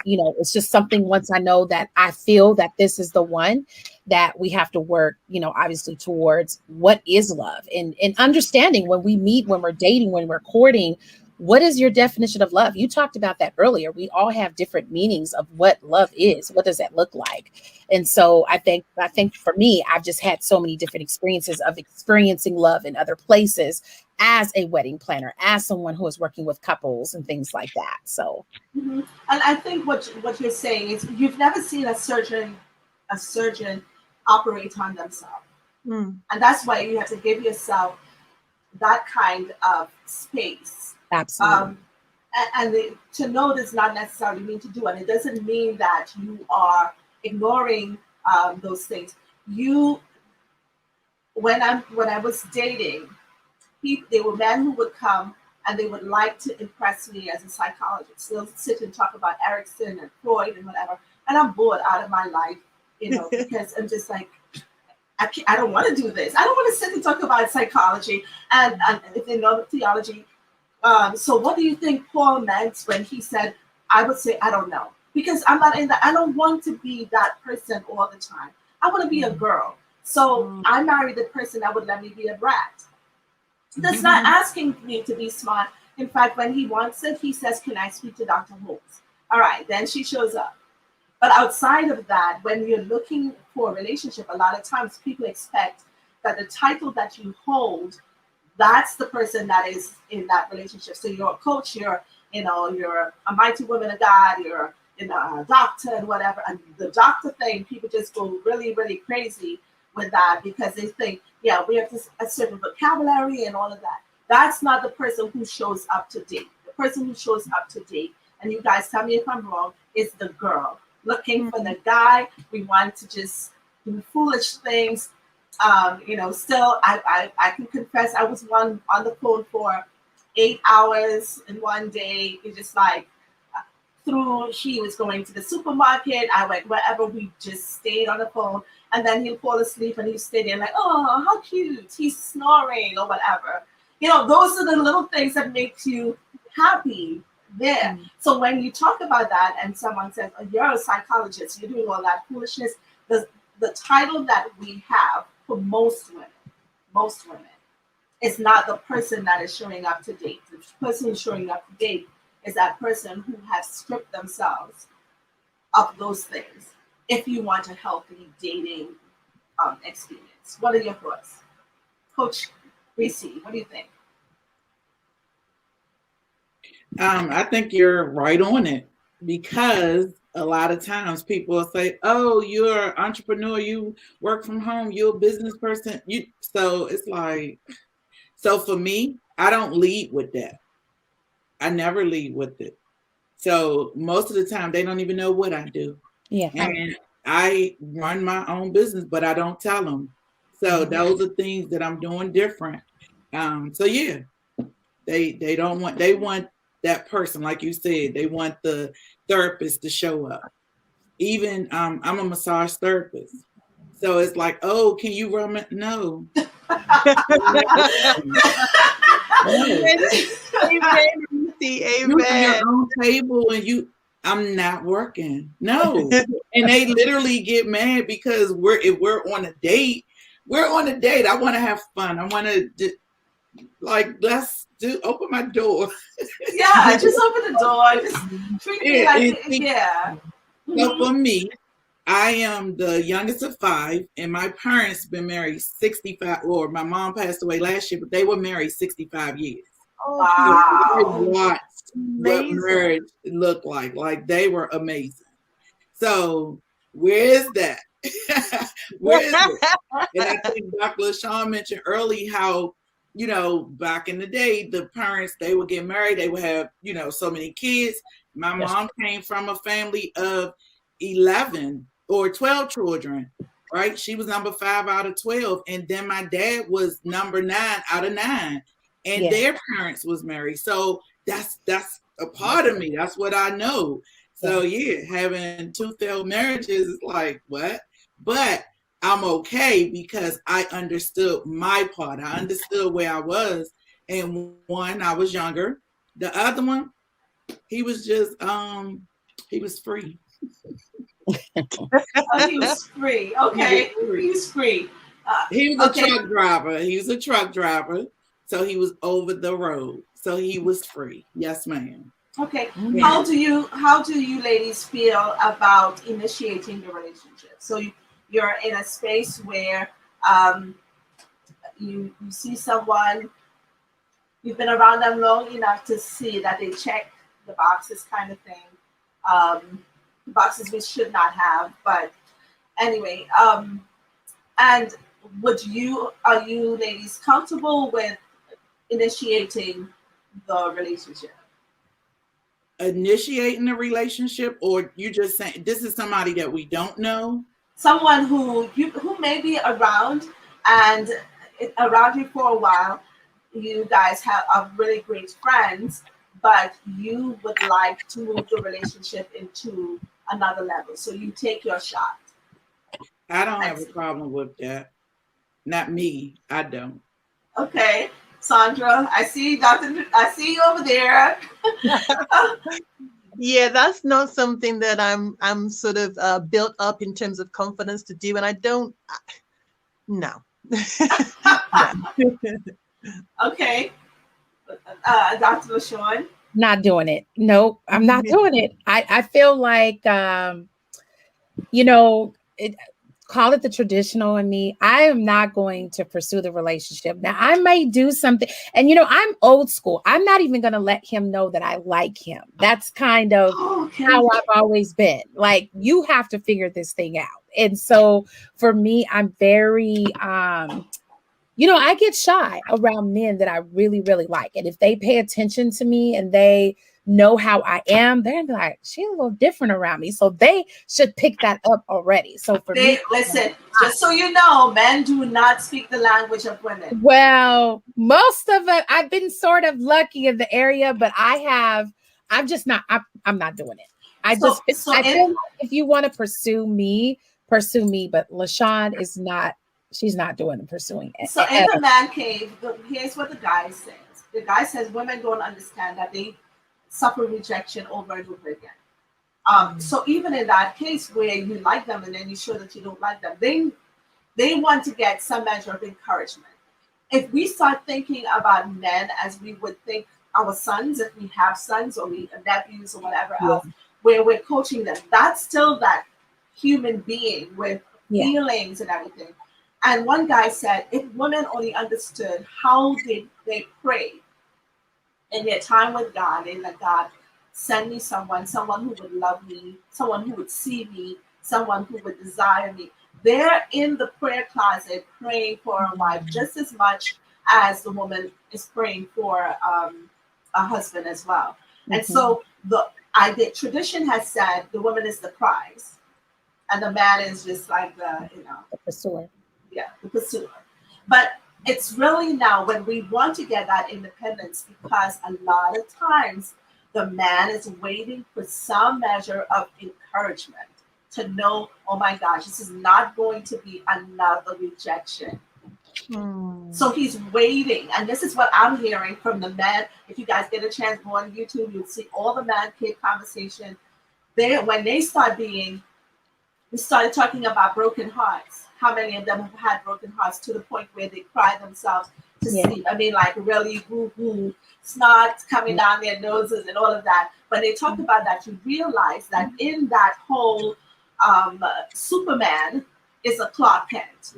something. Once I know that I feel that this is the one, that we have to work, obviously towards what is love, and understanding when we meet, when we're dating, when we're courting, what is your definition of love? You talked about that earlier. We all have different meanings of what love is. What does that look like? And so I think for me, I've just had so many different experiences of experiencing love in other places as a wedding planner, as someone who is working with couples and things like that. So, And I think what you're saying is you've never seen a surgeon operate on themselves. And that's why you have to give yourself that kind of space. Absolutely. To know does not necessarily mean to do, and it doesn't mean that you are ignoring those things. When I was dating, there were men who would come and they would like to impress me as a psychologist. They'll sit and talk about Erickson and Freud and whatever, and I'm bored out of my life, because I'm just like, I don't want to do this. I don't want to sit and talk about psychology and theology. So what do you think Paul meant when he said, I would say, I don't know, because I'm not in that. I don't want to be that person all the time. I want to be a girl. So I married the person that would let me be a brat. That's not asking me to be smart. In fact, when he wants it, he says, can I speak to Dr. Holmes? All right, then she shows up. But outside of that, when you're looking for a relationship, a lot of times people expect that the title that you hold, that's the person that is in that relationship. So you're a coach, you're a mighty woman of God, you're a doctor and whatever. And the doctor thing, people just go really, really crazy with that, because they think, yeah, we have a certain vocabulary and all of that. That's not the person who shows up to date. The person who shows up to date, and you guys tell me if I'm wrong, is the girl looking for the guy. We want to just do foolish things. Still, I can confess, I was one on the phone for 8 hours in one day. It's just like he was going to the supermarket. I went wherever. We just stayed on the phone, and then he'll fall asleep and he'll stay there like, oh, how cute. He's snoring or whatever. Those are the little things that makes you happy there. So when you talk about that and someone says, oh, you're a psychologist, you're doing all that foolishness, the title that we have for most women is not the person that is showing up to date. The person who's showing up to date is that person who has stripped themselves of those things if you want a healthy dating experience. What are your thoughts? Coach Reese, what do you think? I think you're right on it, because a lot of times people will say, oh, you're an entrepreneur, you work from home, you're a business person. So it's like, so for me, I don't lead with that. I never lead with it. So most of the time they don't even know what I do. Yeah. And I run my own business, but I don't tell them. So those are things that I'm doing different. So yeah, they want that person, like you said, they want the therapist to show up. Even I'm a massage therapist. So it's like, oh, can you run it? No. Amen. You're on your own table and I'm not working. No. And they literally get mad because if we're on a date, I want to have fun. I want to open my door. Yeah, just open the door. Just treat me like yeah. So for me, I am the youngest of 5, and my parents been married 65, or my mom passed away last year, but they were married 65 years. Wow. So I watched what marriage looked like. Like, they were amazing. So where is that? Where is it? And I think Dr. LaShawn mentioned early how, back in the day, the parents, they would get married, they would have, so many kids. My mom came from a family of 11 or 12 children, right? She was number 5 out of 12. And then my dad was number 9 out of 9. And their parents was married. So that's a part of me. That's what I know. So yeah, having 2 failed marriages is like, what? But I'm okay because I understood my part. I understood where I was. And one, I was younger. The other one, he was just, he was free. He was free. Okay. He was free. He was a truck driver. He was a truck driver. So he was over the road. So he was free. Yes, ma'am. Okay. How do you ladies feel about initiating the relationship? So you're in a space where you see someone, you've been around them long enough to see that they check the boxes, kind of thing. Boxes we should not have, but anyway. And are you ladies comfortable with initiating the relationship? Initiating a relationship, or you just saying this is somebody that we don't know? Someone who may be around and around you for a while. You guys are really great friends, but you would like to move the relationship into another level. So you take your shot. I don't have a problem with that. Not me. I don't. Okay. Sandra, I see you over there. Yeah, that's not something that I'm sort of built up in terms of confidence to do, and I don't. No. Okay, Dr. LaShawn. Not doing it. Nope, I'm not doing it. I feel like call it the traditional in me. I am not going to pursue the relationship. Now, I may do something, and I'm old school. I'm not even going to let him know that I like him. That's kind of how I've always been. Like, you have to figure this thing out. And so for me, I'm very, I get shy around men that I really, really like. And if they pay attention to me and they know how I am, they're gonna be like, she's a little different around me. So they should pick that up already. So for me, Listen, just so you know, men do not speak the language of women. well, most of it, I've been sort of lucky in the area, but I'm just not, I'm not doing it. I feel like if you want to pursue me, but LaShawn is not, she's not doing the pursuing it. So in the man cave, here's what the guy says. The guy says women don't understand that they suffer rejection over and over again. So even in that case where you like them and then you show that you don't like them, they want to get some measure of encouragement. If we start thinking about men as we would think our sons, if we have sons or we nephews or whatever else, where we're coaching them, that's still that human being with feelings and everything. And one guy said, if women only understood how they pray in their time with God, and let God send me someone who would love me, someone who would see me, someone who would desire me. They're in the prayer closet praying for a wife just as much as the woman is praying for a husband as well. And so the tradition has said the woman is the prize, and the man is just like the pursuer. Yeah, the pursuer. But it's really now when we want to get that independence, because a lot of times the man is waiting for some measure of encouragement to know, oh my gosh, this is not going to be another rejection. So he's waiting. And this is what I'm hearing from the men. If you guys get a chance, go on YouTube, you'll see all the man cave conversation. When they we started talking about broken hearts. How many of them have had broken hearts to the point where they cry themselves to sleep? I mean, like really boo-hoo, snot coming down their noses and all of that. When they talk about that, you realize that in that whole Superman is a Clark Kent.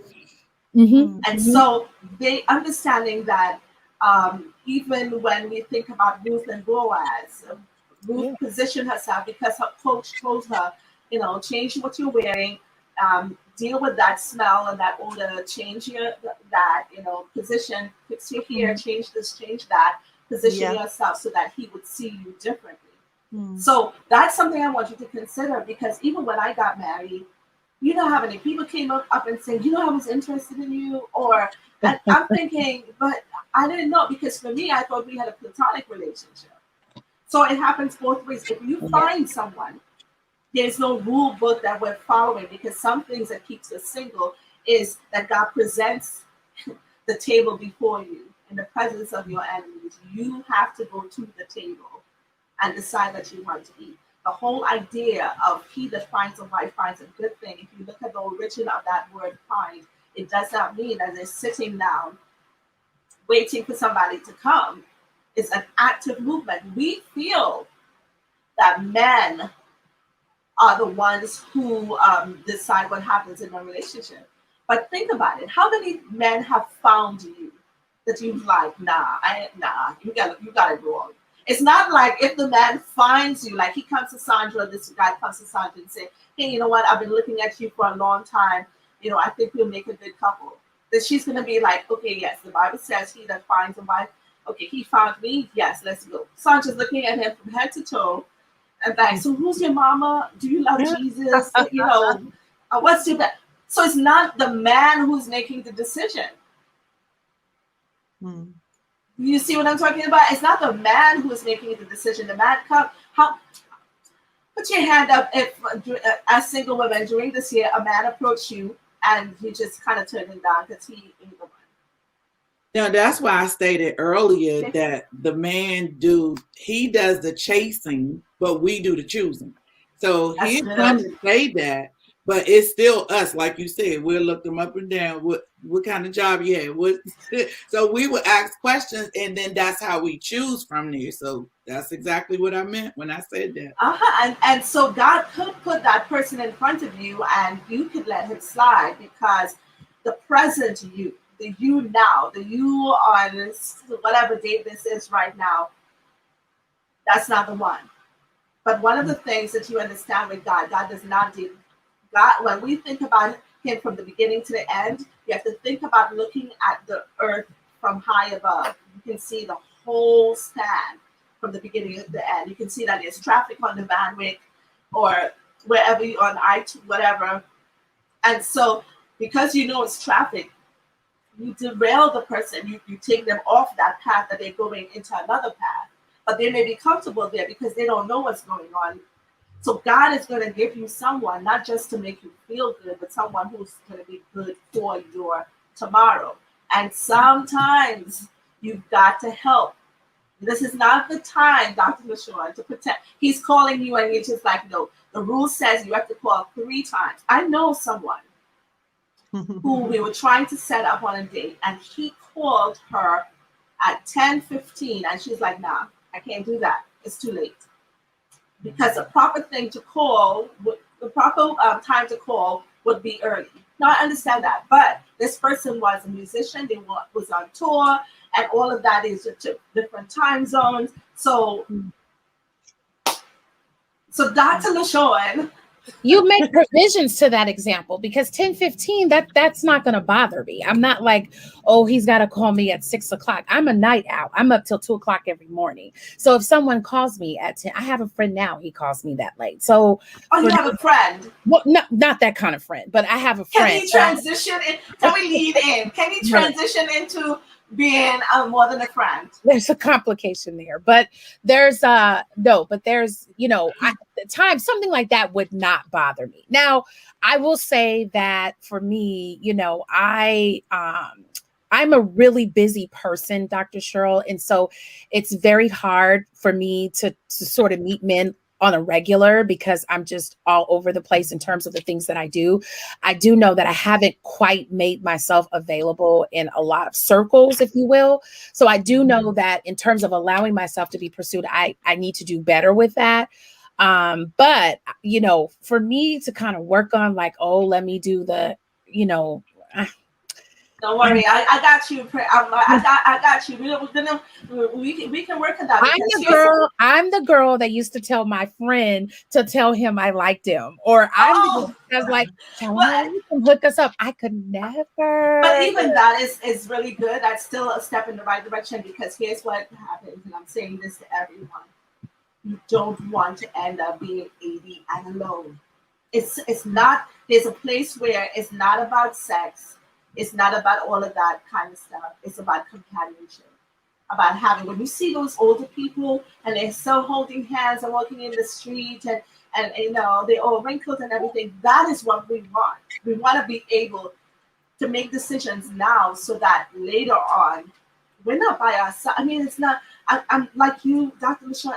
And so they understanding that even when we think about Ruth and Boaz, Ruth positioned herself because her coach told her, change what you're wearing, deal with that smell and that odor, change that position, fix your hair, change this, change that, position yourself so that he would see you differently. So that's something I want you to consider, because even when I got married, you know how many people came up and said, I was interested in you, and I'm thinking, but I didn't know, because for me, I thought we had a platonic relationship. So it happens both ways. If you find someone, there's no rule book that we're following, because some things that keeps us single is that God presents the table before you in the presence of your enemies. You have to go to the table and decide that you want to eat. The whole idea of he that finds a wife finds a good thing. If you look at the origin of that word find, it does not mean that they're sitting down waiting for somebody to come. It's an active movement. We feel that men are the ones who decide what happens in a relationship. But think about it. How many men have found you that you've like, nah, you got it wrong. It's not like if the man finds you, like he comes to Sandra, this guy comes to Sandra and say, hey, you know what? I've been looking at you for a long time. I think we'll make a good couple. Then she's going to be like, okay, yes, the Bible says he that finds a wife. Okay, he found me. Yes, let's go. Sandra's looking at him from head to toe. And like, so who's your mama? Do you love Jesus? What's your best? So it's not the man who's making the decision. You see what I'm talking about? It's not the man who's making the decision. The man put your hand up if, as single women, during this year, a man approached you and you just kind of turned him down because he ain't the one. Now, that's why I stated earlier that the man he does the chasing, but we do the choosing. So he's going to say that, but it's still us. Like you said, we'll look them up and down. What kind of job you had? So we would ask questions, and then that's how we choose from there. So that's exactly what I meant when I said that. And so God could put that person in front of you, and you could let him slide, because the present you, the you now, the you on whatever date this is right now, that's not the one. But one of the things that you understand with God does not do. God, when we think about him from the beginning to the end, you have to think about looking at the earth from high above. You can see the whole span. from the beginning to the end. You can see that there's traffic on the Van Wyck or wherever you're on I-2, whatever. And so because you know it's traffic, you derail the person, you take them off that path that they're going into another path. But they may be comfortable there because they don't know what's going on. So God is going to give you someone, not just to make you feel good, but someone who's going to be good for your tomorrow. And sometimes you've got to help. This is not the time, Dr. LaShawn, to pretend. He's calling you and you're just like, no. The rule says you have to call 3 times. I know someone who we were trying to set up on a date, and he called her at 10:15, and she's like, nah, I can't do that. It's too late. Because the proper thing to call, the proper time to call would be early. Now, I understand that, but this person was a musician. They was on tour, and all of that is to different time zones. So Dr. LaShawn, you make provisions to that example, because 10:15, that's not going to bother me. I'm not like, oh, he's got to call me at 6 o'clock. I'm a night owl. I'm up till 2 o'clock every morning. So if someone calls me at 10, I have a friend now, he calls me that late. So you have a friend. Well, not that kind of friend, but I have a friend. Can he transition in? Can we lead in? Can he transition into being more than a friend? There's a complication there, but there's you know, at the time something like that would not bother me. Now, I will say that for me, you know, I'm a really busy person, Dr. Cheryl, and so it's very hard for me to sort of meet men on a regular, because I'm just all over the place in terms of the things that I do. I do know that I haven't quite made myself available in a lot of circles, if you will. So I do know that in terms of allowing myself to be pursued, I need to do better with that. But, you know, for me to kind of work on like, oh, let me do the, you know, don't worry, I got you. I got you. We can work on that. I'm the girl that used to tell my friend to tell him I liked him, or I was like, tell him you can hook us up. I could never. But even that is really good. That's still a step in the right direction, because here's what happens, and I'm saying this to everyone: you don't want to end up being 80 and alone. It's not. There's a place where it's not about sex. It's not about all of that kind of stuff. It's about companionship, about having, when you see those older people and they're still holding hands and walking in the street and you know, they're all wrinkled and everything, that is what we want. We want to be able to make decisions now so that later on, we're not by ourselves. I mean, it's not, I'm like you, Dr. LaShawn,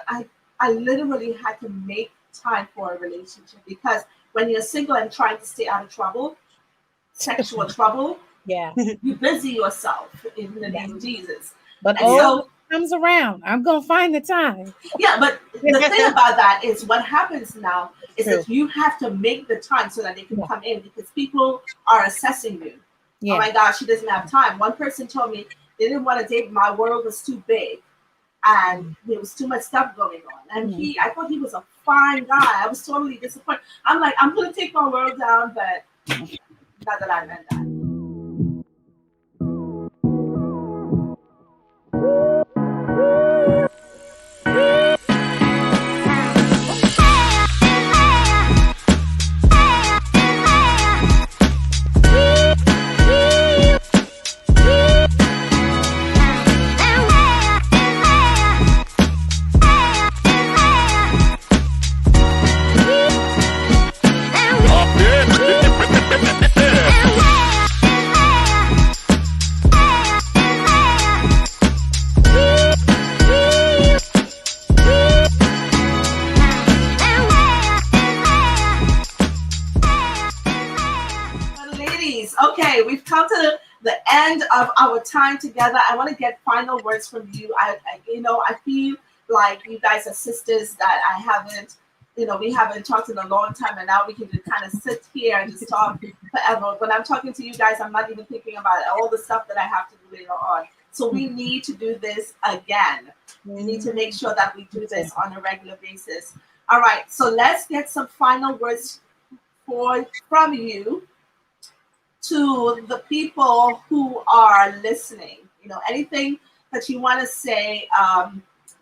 I literally had to make time for a relationship, because when you're single and trying to stay out of trouble, sexual trouble, you busy yourself in the name of Jesus. But so comes around, I'm gonna find the time. Yeah, but the thing about that is what happens now is that you have to make the time so that they can come in, because people are assessing you. Oh my gosh, she doesn't have time. One person told me they didn't want to date. My world was too big, and there was too much stuff going on. And I thought he was a fine guy. I was totally disappointed. I'm like, I'm gonna take my world down, but not that I meant that. We've come to the end of our time together. I want to get final words from you. I feel like you guys are sisters that I haven't, we haven't talked in a long time, and now we can just kind of sit here and just talk forever. When I'm talking to you guys, I'm not even thinking about all the stuff that I have to do later on. So we need to do this again. We need to make sure that we do this on a regular basis. All right, so let's get some final words from you to the people who are listening. Anything that you want to say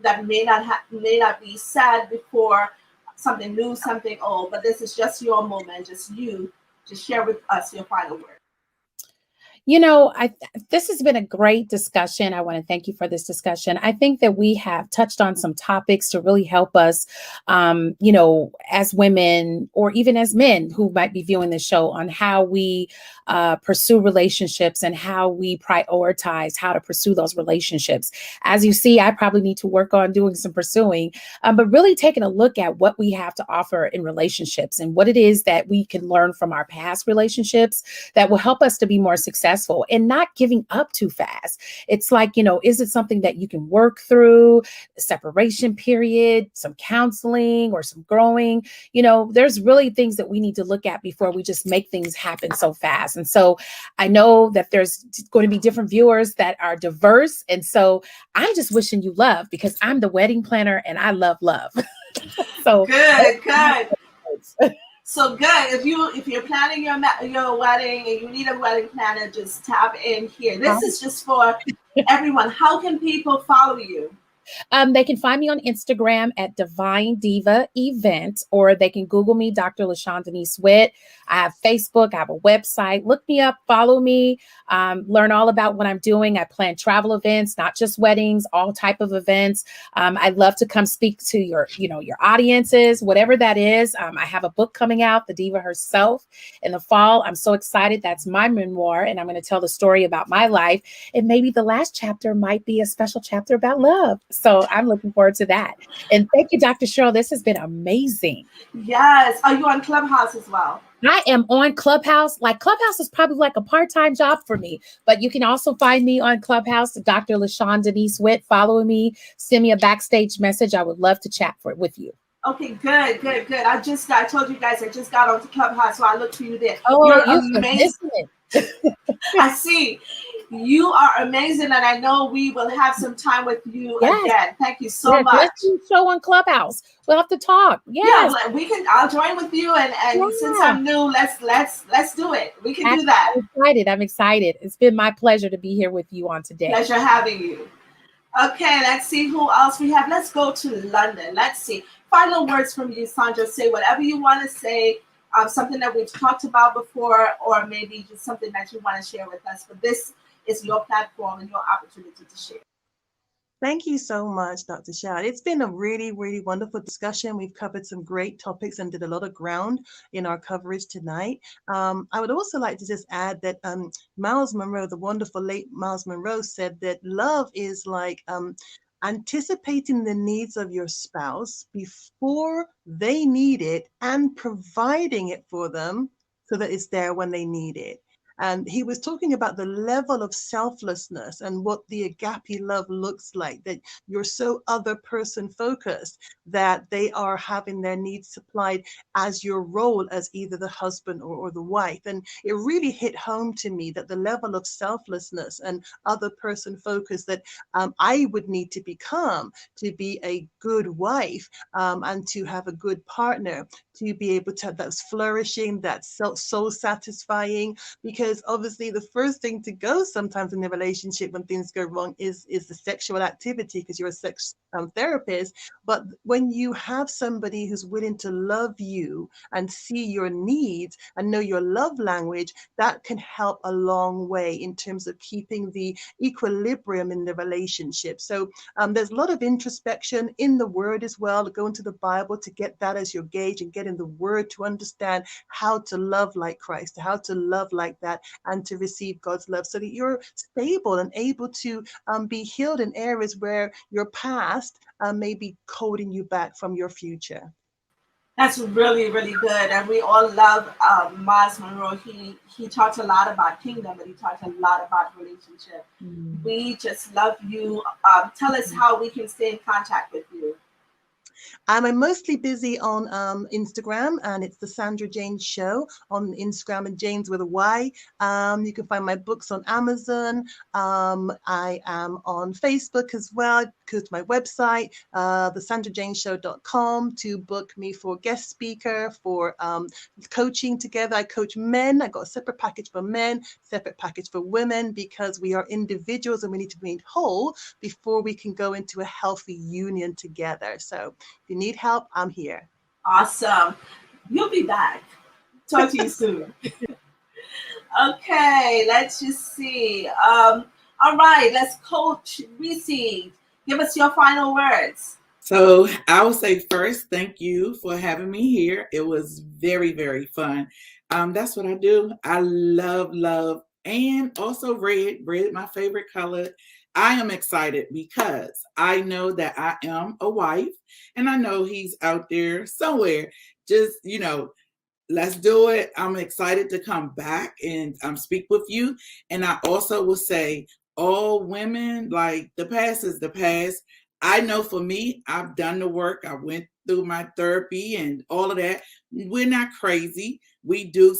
that may not be said before something new, something old, but this is just your moment, just you, to share with us your final word. You know, this has been a great discussion. I want to thank you for this discussion. I think that we have touched on some topics to really help us, you know, as women or even as men who might be viewing this show, on how we pursue relationships and how we prioritize how to pursue those relationships. As you see, I probably need to work on doing some pursuing, but really taking a look at what we have to offer in relationships and what it is that we can learn from our past relationships that will help us to be more successful and not giving up too fast. It's like, you know, is it something that you can work through, a separation period, some counseling or some growing? You know, there's really things that we need to look at before we just make things happen so fast. And so I know that there's going to be different viewers that are diverse. And so I'm just wishing you love, because I'm the wedding planner and I love love. So good. So good. If you're planning your wedding and you need a wedding planner, just tap in here. This is just for everyone. How can people follow you? They can find me on Instagram at Divine Diva Event, or they can Google me, Dr. LaShawn Denise Witt. I have Facebook, I have a website. Look me up, follow me, learn all about what I'm doing. I plan travel events, not just weddings, all type of events. I'd love to come speak to your audiences, whatever that is. I have a book coming out, The Diva Herself, in the fall. I'm so excited. That's my memoir, and I'm going to tell the story about my life. And maybe the last chapter might be a special chapter about love. So I'm looking forward to that. And thank you, Dr. Cheryl. This has been amazing. Yes. Are you on Clubhouse as well? I am on Clubhouse. Like, Clubhouse is probably like a part-time job for me, but you can also find me on Clubhouse, Dr. LaShawn Denise Witt. Follow me, send me a backstage message. I would love to chat with you. Okay, good. I told you guys, I just got onto Clubhouse, so I looked for you there. Oh, you're amazing. I see. You are amazing, and I know we will have some time with you again. Thank you so much. Let's do a show on Clubhouse. We'll have to talk. Yes. Yeah, we can. I'll join with you, and since I'm new, let's do it. We can do that. I'm excited. It's been my pleasure to be here with you on today. Pleasure having you. Okay, let's see who else we have. Let's go to London. Let's see. Final words from you, Sandra. Say whatever you want to say. Something that we've talked about before, or maybe just something that you want to share with us. But this is your platform and your opportunity to share. Thank you so much, Dr. Shad. It's been a really, really wonderful discussion. We've covered some great topics and did a lot of ground in our coverage tonight. I would also like to just add that Miles Monroe, the wonderful late Miles Monroe, said that love is like anticipating the needs of your spouse before they need it and providing it for them so that it's there when they need it. And he was talking about the level of selflessness and what the agape love looks like, that you're so other person focused that they are having their needs supplied as your role as either the husband or the wife. And it really hit home to me that the level of selflessness and other person focus that I would need to become to be a good wife and to have a good partner, to be able to have that's flourishing, that's soul satisfying, because obviously the first thing to go sometimes in the relationship when things go wrong is the sexual activity, because you're a sex therapist. But when you have somebody who's willing to love you and see your needs and know your love language, that can help a long way in terms of keeping the equilibrium in the relationship. So there's a lot of introspection in the word as well. Go into the Bible to get that as your gauge and get in the word to understand how to love like Christ, how to love like that, and to receive God's love so that you're stable and able to be healed in areas where your past may be holding you back from your future. That's really, really good. And we all love Miles Monroe. He talks a lot about kingdom, but he talks a lot about relationship. We just love you. Tell us how we can stay in contact with you. I'm mostly busy on Instagram, and it's the Sandra Jane Show on Instagram, and Jane's with a Y. You can find my books on Amazon. I am on Facebook as well. Go to my website, thesandrajaneshow.com, to book me for guest speaker, for coaching together. I coach men. I got a separate package for men, separate package for women, because we are individuals and we need to be whole before we can go into a healthy union together. So if you need help, I'm here. Awesome. You'll be back. Talk to you soon. Okay, let's just see. All right, let's coach Reese. Give us your final words. So I will say first, thank you for having me here. It was very, very fun. That's what I do. I love, and also red, my favorite color. I am excited because I know that I am a wife, and I know he's out there somewhere. Just, let's do it. I'm excited to come back and speak with you. And I also will say, all women, like, the past is the past. I know for me, I've done the work. I went through my therapy and all of that. We're not crazy.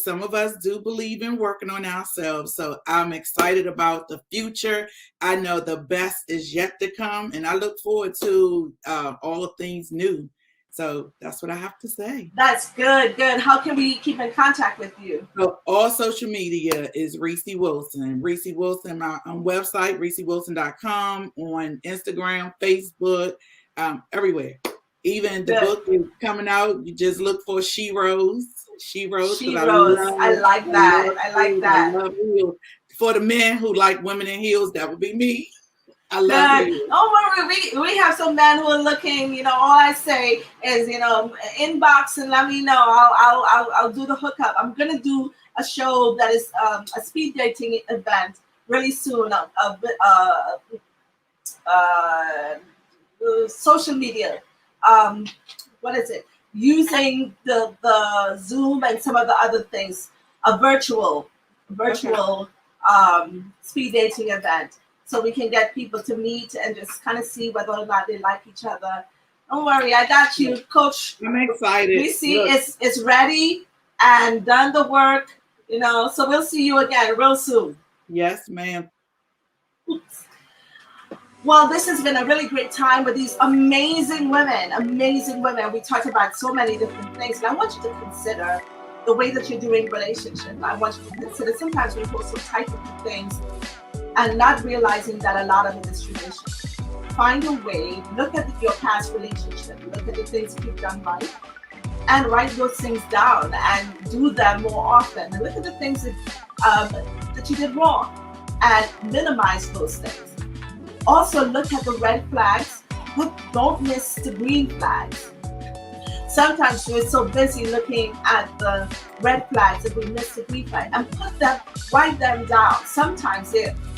Some of us do believe in working on ourselves. So I'm excited about the future. I know the best is yet to come, and I look forward to all things new. So that's what I have to say. That's good. How can we keep in contact with you? So all social media is Reese Wilson. Reese Wilson, my website, reesewilson.com, on Instagram, Facebook, everywhere. Even the book is coming out. You just look for She Rose. She Rose. I like that. I love heels. For the men who like women in heels, that would be me. I love you. Don't worry, we have some men who are looking. All I say is, inbox and let me know. I'll do the hookup. I'm gonna do a show that is a speed dating event really soon. Social media. What is it? Using the Zoom and some of the other things. A virtual speed dating event. So we can get people to meet and just kind of see whether or not they like each other. Don't worry, I got you, Coach. I'm excited. We see it's ready and done the work, so we'll see you again real soon. Yes, ma'am. Oops. Well, this has been a really great time with these amazing women. We talked about so many different things, and I want you to consider the way that you're doing relationships. I want you to consider sometimes we hold so tight with things and not realizing that a lot of it is tradition. Find a way, look at your past relationship, look at the things that you've done right, and write those things down and do them more often. And look at the things that you did wrong and minimize those things. Also look at the red flags, but don't miss the green flags. Sometimes we're so busy looking at the red flags that we miss the green flag, and write them down. Sometimes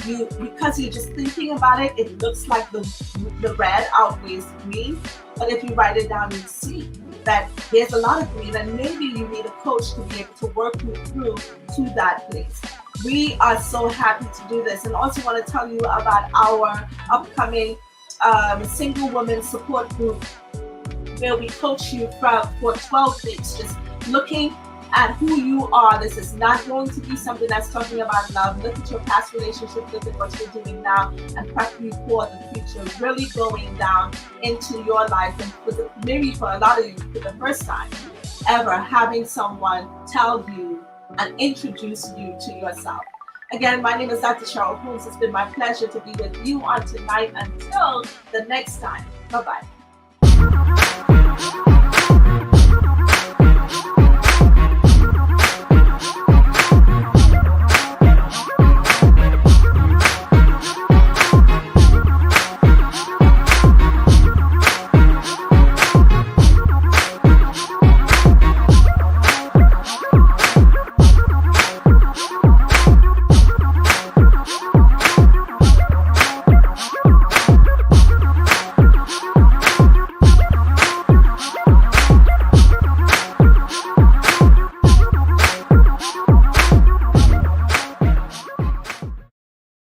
because you're just thinking about it, it looks like the red outweighs the green. But if you write it down, you see that there's a lot of green, and maybe you need a coach to be able to work you through to that place. We are so happy to do this, and also want to tell you about our upcoming single woman support group, where we coach you for 12 weeks, just looking at who you are. This is not going to be something that's talking about love. Look at your past relationship, look at what you're doing now, and prep you for the future, really going down into your life. And maybe for a lot of you, for the first time ever, having someone tell you and introduce you to yourself. Again, my name is Dr. Cheryl Holmes. It's been my pleasure to be with you on tonight. Until the next time, bye-bye.